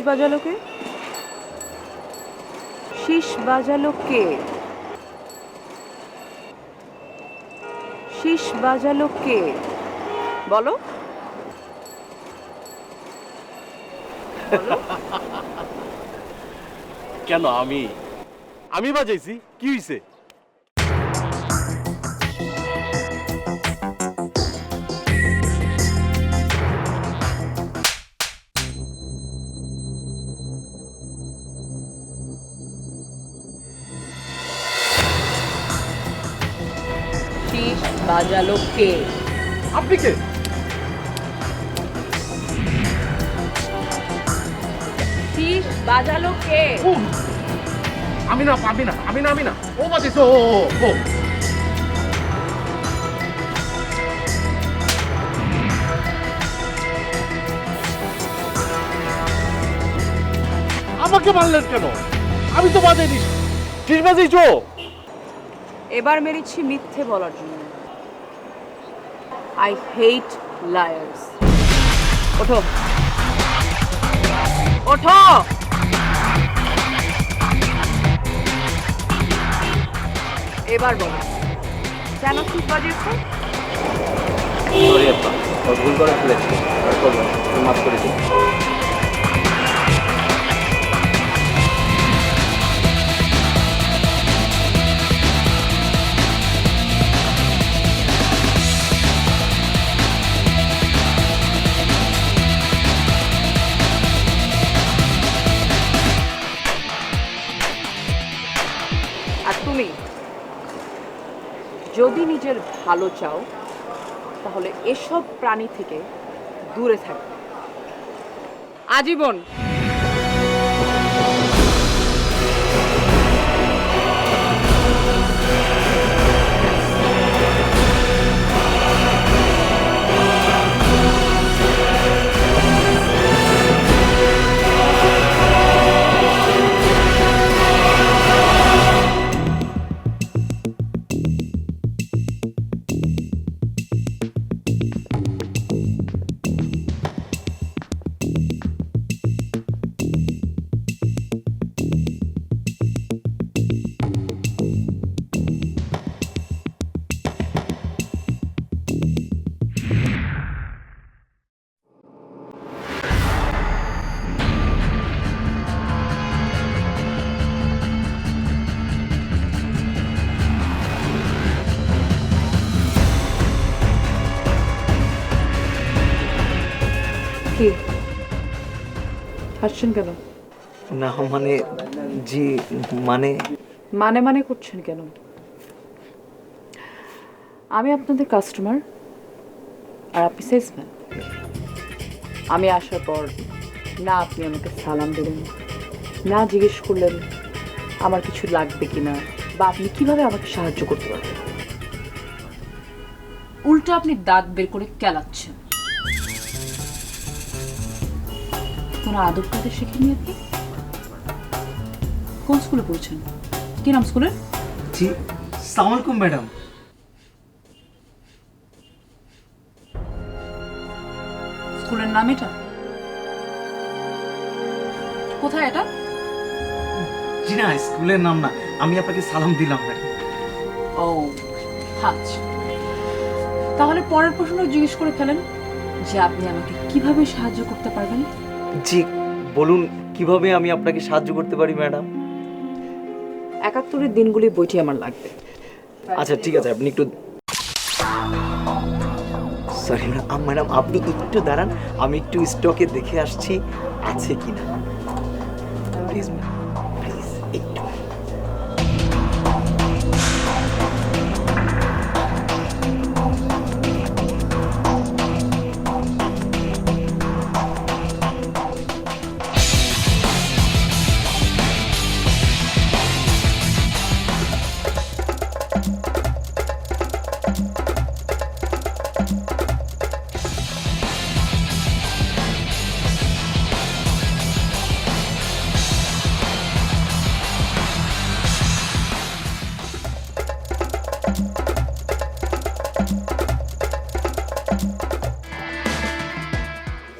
বাজালো কে? শীষ বাজালো কে? শীষ বাজালো কে? বলো বলো। কেন আমি আমি বাজাইছি, কি হইছে? শীষ বাজালো কে? আপনি কে? শীষ বাজালো কে? আমি না, আমি না, আমি না, আমি না। ও বাজাইছে, ও ও ও। আমাকে মারলেন কেন? আমি তো বাজাইনি। ঠিক বাজাইছো? এবার মেরেছি মিথ্যে বলার জন্য। I hate liars. ওঠো ওঠো। এবার বলো, কেন শীষ বাজিয়েছো? সরি আপা, ভুল করে ফেলেছি, মাফ করে দিন। আর তুমি যদি নিজের ভালো চাও তাহলে এসব প্রাণী থেকে দূরে থাকবে আজীবন। কি হাসছেন কেন? না মানে, জি মানে মানে মানে করছেন কেন? আমি আপনাদের কাস্টমার আর আপনি সেলসম্যান। আমি আসার পর না আপনি আমাকে সালাম দিলেন, না জিজ্ঞেস করলেন আমার কিছু লাগবে কিনা বা আপনি কিভাবে আমাকে সাহায্য করতে পারবেন। উল্টো আপনি দাঁত বের করে কেলাচ্ছেন। কোনো আদব কাদের শিখেনি আপনি? কোন স্কুলে পড়ছেন? কি নাম স্কুলের? জি, আসসালামু আলাইকুম ম্যাডাম। স্কুলের নাম এটা? কোথায় এটা? জি না, স্কুলের নাম না, আমি আপনাকে সালাম দিলাম ম্যাডাম। ও আচ্ছা, তাহলে পরের প্রশ্ন জিজ্ঞেস করে ফেলেন যে আপনি আমাকে কিভাবে সাহায্য করতে পারবেন। জি বলুন, কিভাবে আমি আপনাকে সাহায্য করতে পারি ম্যাডাম? ৭১-এর দিনগুলি বইটি আমার লাগবে। আচ্ছা ঠিক আছে, আপনি একটু সরি ম্যাডাম, আপনি একটু দাঁড়ান, আমি একটু স্টকে দেখে আসছি আছে কিনা। প্লিজ ম্যাম, প্লিজ একটু।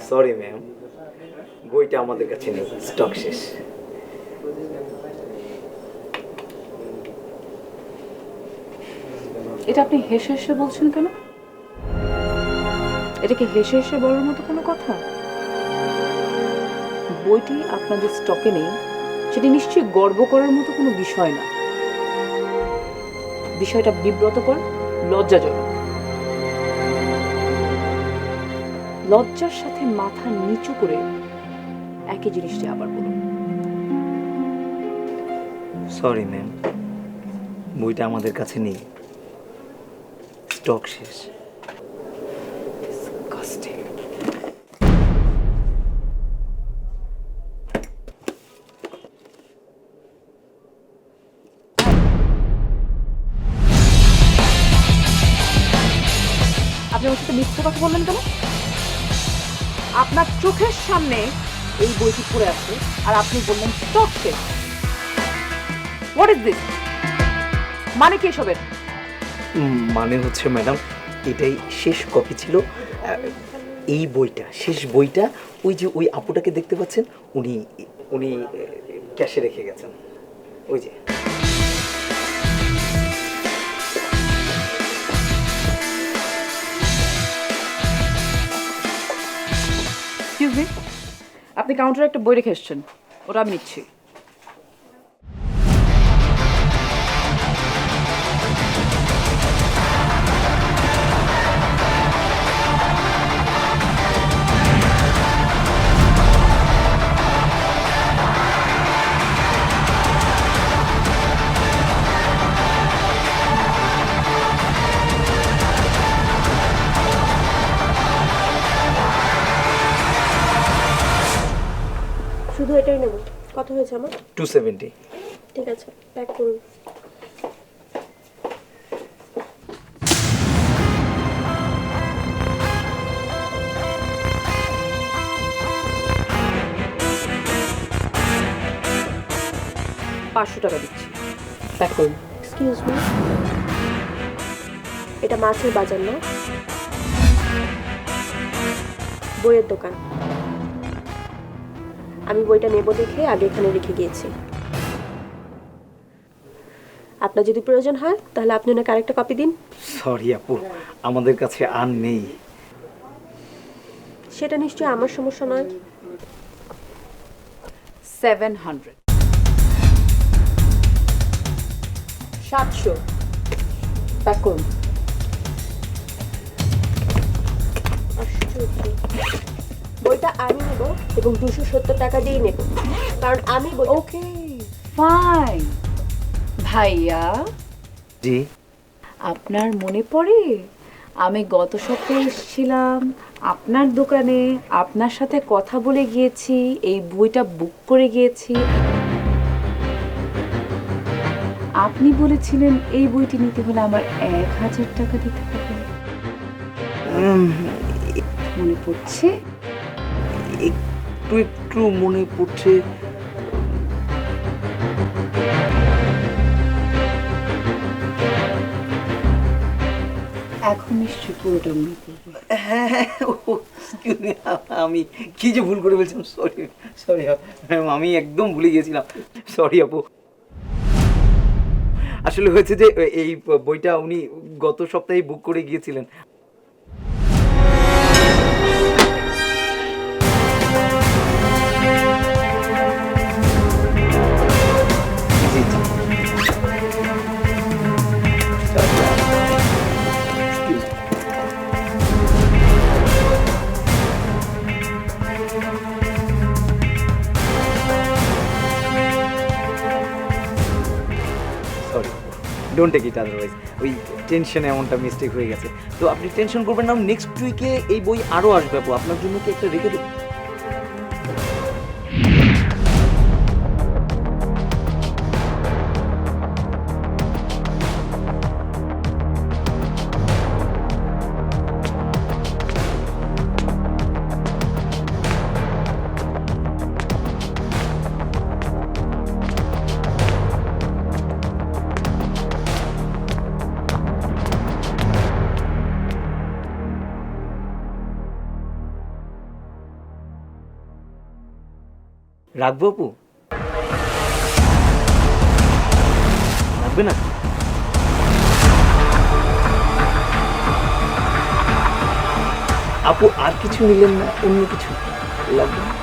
সরি ম্যাম, বইটা আমাদের কাছে নেই, স্টক শেষ। এটা আপনি হেসে হেসে বলছেন কেন? এটা কি হেসে হেসে বলার মতো কোনো কথা? বইটি আপনাদের স্টকে নেই, সেটি নিশ্চয়ই গর্ব করার মতো কোনো বিষয় না। বিষয়টা বিব্রতকর, লজ্জাজনক। লজ্জার সাথে মাথা নিচু করে একই জিনিসটি আবার বলুন। সরি ম্যাম, বইটা আমাদের কাছে নেই, স্টক শেষ। Disgusting. আপনি ওর সাথে মিথ্যে কথা বললেন কেন? আপনার চোখের সামনে এই বইটি পড়ে আছে আর আপনি বললেন স্টক শেষ। What is this? মানে কি এসবের? মানে হচ্ছে ম্যাডাম, এটাই শেষ কপি ছিল। এই বইটা, শেষ বইটা, ওই যে ওই আপুটাকে দেখতে পাচ্ছেন, উনি উনি ক্যাশে রেখে গেছেন, ওই যে। এক্সকিউজ মি, আপনি কাউন্টারে একটা বই রেখে এসেছেন, ওটা আমি নিচ্ছি। শুধু এটাই নেব। কত হয়েছে আমার? 270। ঠিক আছে, প্যাক করুন। $500 দিচ্ছি, প্যাক করুন। এক্সকিউজ মি, এটা মাছের বাজার না, বইয়ের দোকান। আমি বইটা নেব দেখে আগে এখানে রেখে গিয়েছি। আপনার যদি প্রয়োজন হয় তাহলে আপনি ওনাকে আরেকটা কপি দিন। সরি আপু, আমাদের কাছে আর নেই। সেটা নিশ্চয়ই আমার সমস্যা নয়। 700, 700, প্যাক করুন। আশ্চর্য। বইটা আমি নেব এবং 270 টাকা দিয়ে নেব, কারণ আমি ওকে ফাইন। ভাইয়া, জি। আপনার মনে পড়ে আমি গত সপ্তাহে এসেছিলাম আপনার দোকানে, আপনার সাথে কথা বলে গিয়েছি, এই বইটা বুক করে গিয়েছি। আপনি বলেছিলেন এই বইটি নিতে হলে আমার 1000 টাকা দিতে হবে। মনে পড়ছে? একটু একটু মনে পড়ছে। এখন নিশ্চয়ই পুরোটা মনে পড়বে। হ্যাঁ, আমি কি যে ভুল করে বলছিলাম, সরি সরি ম্যাম, আমি একদম ভুলে গিয়েছিলাম, সরি আপু। আসলে হয়েছে যে এই বইটা উনি গত সপ্তাহে বুক করে গিয়েছিলেন। জি জি। Excuse me. Sorry, don't take it otherwise. ওই টেনশনে এমনটা মিস্টেক হয়ে গেছে। তো আপনি টেনশন করবেন না, নেক্সট উইকে এই বই আরও আসবে আপু, আপনার জন্য কি একটা রেখে দেবো? রাখবো আপু? রাখবে না? আপু আর কিছু নিলেন না? অন্য কিছু লাগবে না?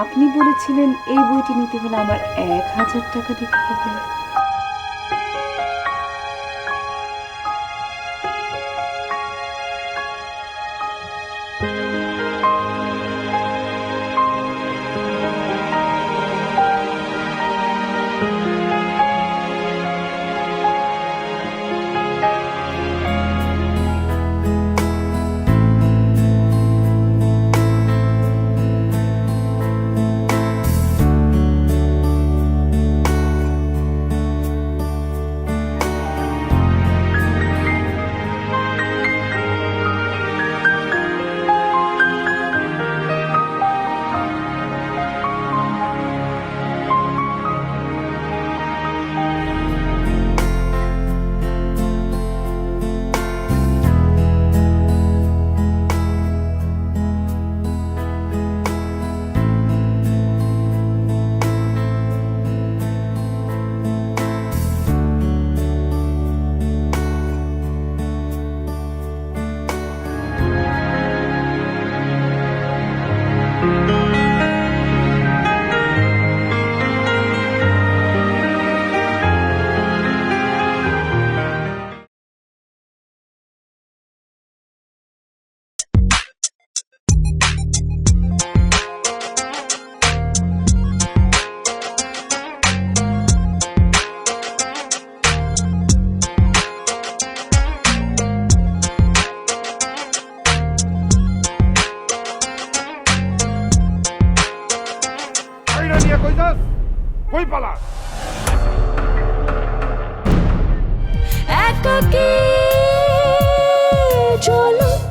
আপনি বলেছিলেন এই বইটি নিতে হলে আমার 1000 টাকা দিতে হবে। কই পালা? একাকী ঝলক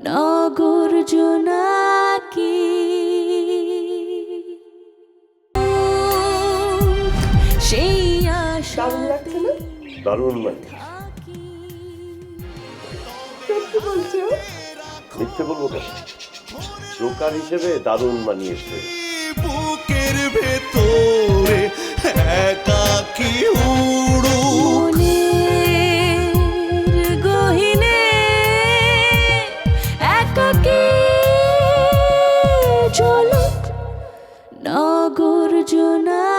নগর জোনাকি সেই আশা দারুণ লাগছে না? দারুণ মানে সত্যি বলছো? মিথ্যে বলবো কেন? জোকার হিসেবে দারুণ মানিয়েছে। বুকের ভেতরে একাকী উড়ো মনের গহিনে একাকী ঝলক নগর জোনাকি